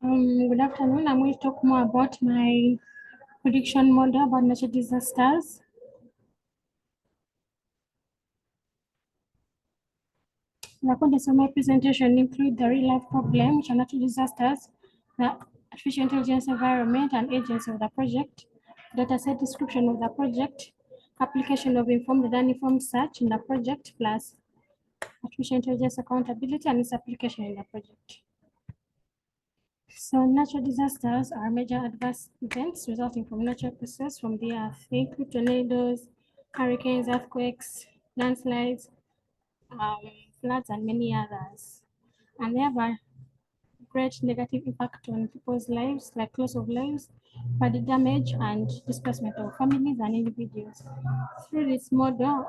Good afternoon. I'm going to talk more about my prediction model about natural disasters. The contents of my presentation include the real-life problem, which are natural disasters, the artificial intelligence environment and agents of the project, dataset description of the project, application of informed and uninformed search in the project, plus artificial intelligence accountability and its application in the project. So natural disasters are major adverse events resulting from natural processes from the earth. They include tornadoes, hurricanes, earthquakes, landslides, floods, and many others. And they have a great negative impact on people's lives, like loss of lives, body damage, and displacement of families and individuals. Through this model,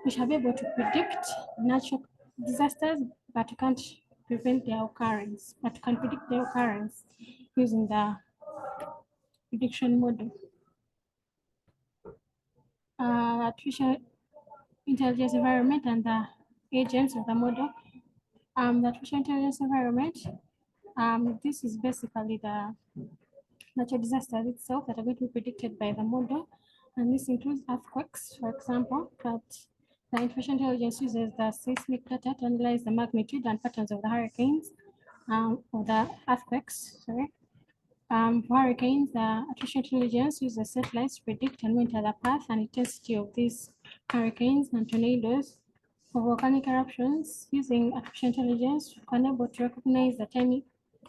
we shall be able to predict natural disasters, but we can't prevent their occurrence, but we can predict their occurrence using the prediction model. Artificial intelligence environment and the agents of the model. The artificial intelligence environment, this is basically the natural disasters itself that are going to be predicted by the model. And this includes earthquakes, for example, but the artificial intelligence uses the seismic data to analyze the magnitude and patterns of the hurricanes, or the earthquakes, sorry. For hurricanes, the artificial intelligence uses satellites to predict and monitor the path and intensity of these hurricanes and tornadoes. For volcanic eruptions, using artificial intelligence, we can able to recognize the tiny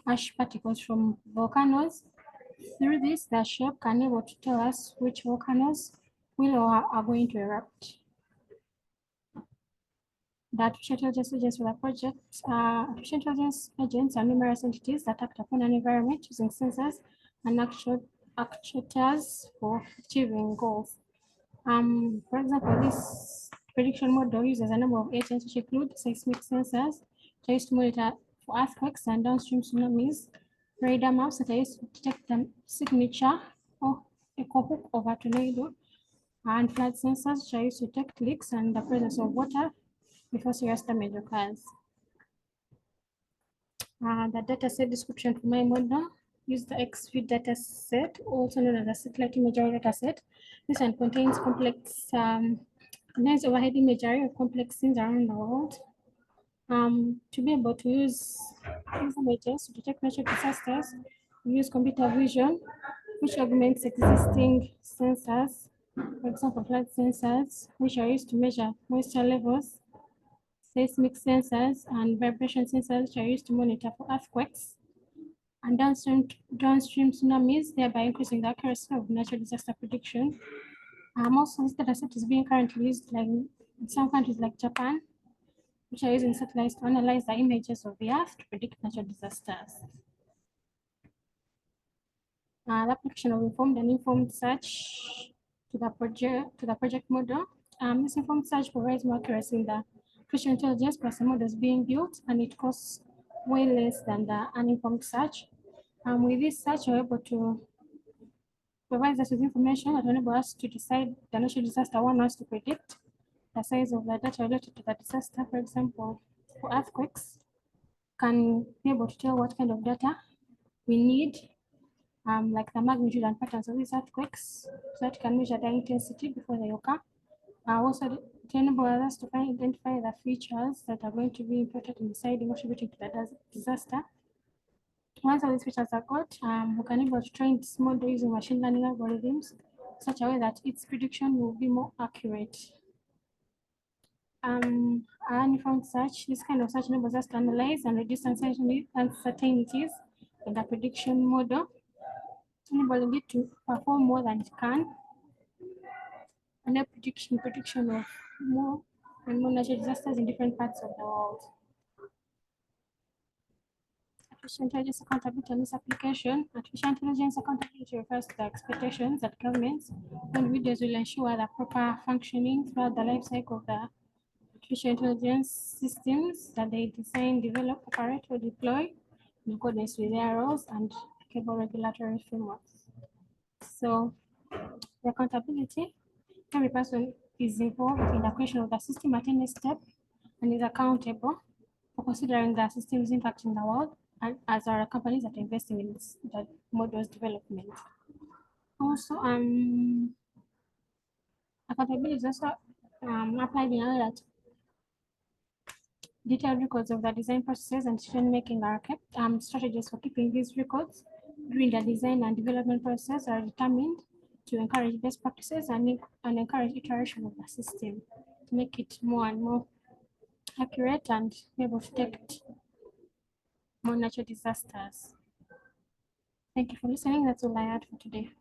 ash particles from volcanoes. Through this, the shape can able to tell us which volcanoes will or are going to erupt. The artificial intelligence agents for the project, artificial intelligence agents are numerous entities that act upon an environment using sensors and actuators for achieving goals. For example, this prediction model uses a number of agents which include seismic sensors that are used to monitor for earthquakes and downstream tsunamis, radar maps that are used to detect the signature or echo hook of a tornado, and flood sensors which are used to detect leaks and the presence of water before serious damage occurs. The dataset description for my model use the XView dataset, also known as the satellite imagery dataset. This one contains complex, contains overhead imagery of complex scenes around the world. To be able to use these images to detect natural disasters, we use computer vision, which augments existing sensors, for example, flood sensors, which are used to measure moisture levels, seismic sensors, and vibration sensors, which are used to monitor for earthquakes and downstream tsunamis, thereby increasing the accuracy of natural disaster prediction. Also, this dataset is being currently used like in some countries like Japan, which are using satellites to analyze the images of the Earth to predict natural disasters. The application of informed and informed search to the project model. This informed search provides more accuracy in the artificial intelligence plus the models being built, and it costs way less than the uninformed search. With this search, we're able to provide us with information that enable us to decide the natural disaster one wants to predict, the size of the data related to the disaster. For example, for earthquakes, can be able to tell what kind of data we need, like the magnitude and patterns of these earthquakes, so that can measure the intensity before they occur. Also, to enable us to identify the features that are going to be important in deciding what contributing to the disaster. Once all these features are got, we can able to train this model using machine learning algorithms, such a way that its prediction will be more accurate. Uninformed search, this kind of search enables us to analyze and reduce uncertainties in the prediction model, enabling it to perform more than it can, and a prediction of more and more natural disasters in different parts of the world. Artificial intelligence accountability and its application. Artificial intelligence accountability refers to the expectations that governments and individuals will ensure the proper functioning throughout the life cycle of the artificial intelligence systems that they design, develop, operate, or deploy in accordance with their roles and applicable regulatory frameworks. So, the accountability, every person is involved in the creation of the system at any step and is accountable for considering the system's impact in the world and as our companies that are investing in that models development. Also, accountability is also applied in a way that detailed records of the design processes and decision-making are kept. Strategies for keeping these records during the design and development process are determined to encourage best practices and encourage iteration of the system to make it more and more accurate and be able to detect more natural disasters. Thank you for listening. That's all I had for today.